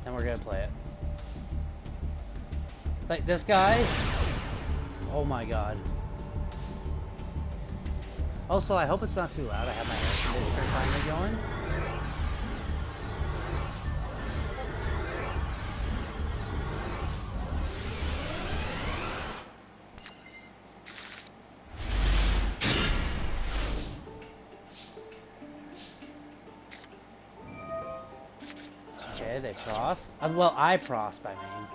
and we're gonna play it. Like, this guy... Oh my god. Also, I hope it's not too loud. I have my air conditioner finally going. Okay, they pros. Well, I prosp, I mean.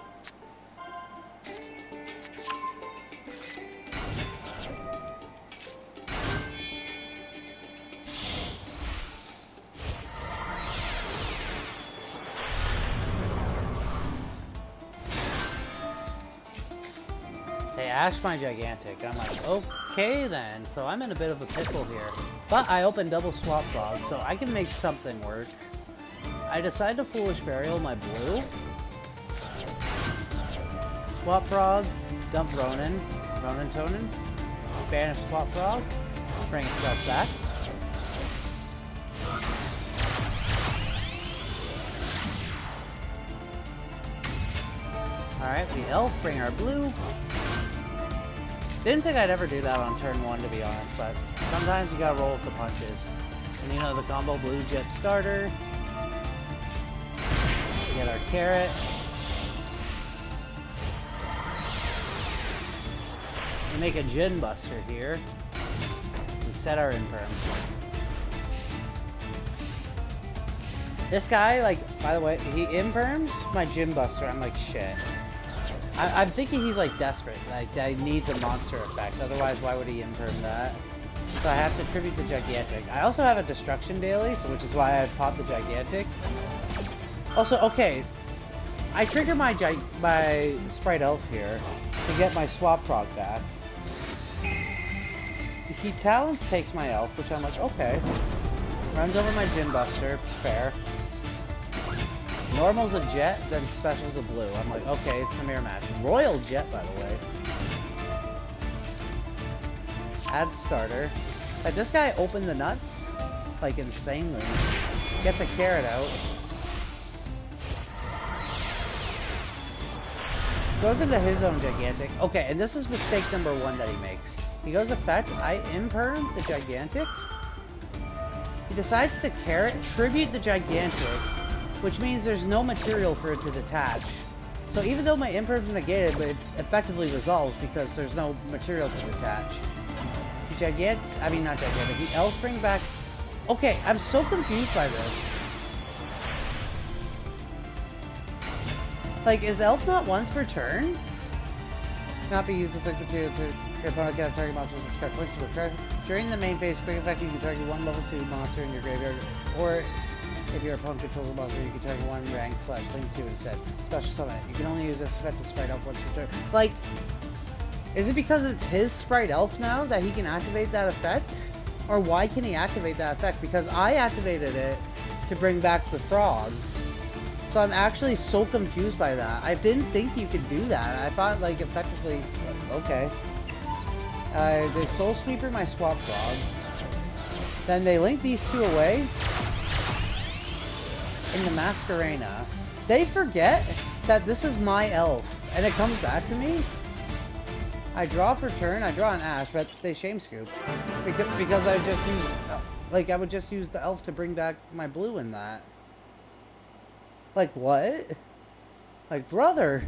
They ashed my Gigantic. I'm like, okay then. So I'm in a bit of a pickle here. But I opened double swap frog, so I can make something work. I decide to Foolish Burial my blue. Swap frog, dump Ronin. Ronin Tonin. Banish swap frog. Bring itself back. Alright, we elf, bring our blue. Didn't think I'd ever do that on turn 1, to be honest, but sometimes you gotta roll with the punches. And you know, the combo blue jet starter. We get our carrot. We make a Gin Buster here. We set our imperm. This guy, like, by the way, he imperms my Gin Buster. I'm like, shit. I'm thinking he's like desperate, like that he needs a monster effect, otherwise why would he imperm that? So I have to tribute the Gigantic. I also have a Destruction Daily, so which is why I popped the Gigantic. Also, okay, I trigger my Sprite Elf here to get my Swap Frog back. He Talons takes my Elf, which I'm like, okay. Runs over my Gin Buster, fair. Normal's a jet, then special's a blue. I'm like, okay, it's a mirror match. Royal jet, by the way. Add starter. Like, this guy opened the nuts, like, insanely. Gets a carrot out. Goes into his own Gigantic. Okay, and this is mistake number 1 that he makes. He goes effect, I imperm the Gigantic. He decides to carrot, tribute the Gigantic, which means there's no material for it to detach. So even though my imperm's negated, but it effectively resolves because there's no material to detach. The I mean not Gigantic, the Elf brings back... Okay, I'm so confused by this. Like, is Elf not once per turn? Not be used as like material to your opponent get a target monster with a spread points to a during the main phase, quick effect you can target 1 level 2 monster in your graveyard, or if your opponent controls a monster, you can target 1 rank / link 2 instead. Special summon it. You can only use this effect to Sprite Elf once per turn. Like, is it because it's his Sprite Elf now that he can activate that effect? Or why can he activate that effect? Because I activated it to bring back the frog. So I'm actually so confused by that. I didn't think you could do that. I thought, like, effectively, okay. They Soul Sweeper my Swap Frog. Then they link these 2 away. In the Masquerena, they forget that this is my elf, and it comes back to me. I draw for turn, I draw an Ash, but they Shame Scoop. Because I just use, like, I would just use the elf to bring back my blue in that. Like, what? Like, brother.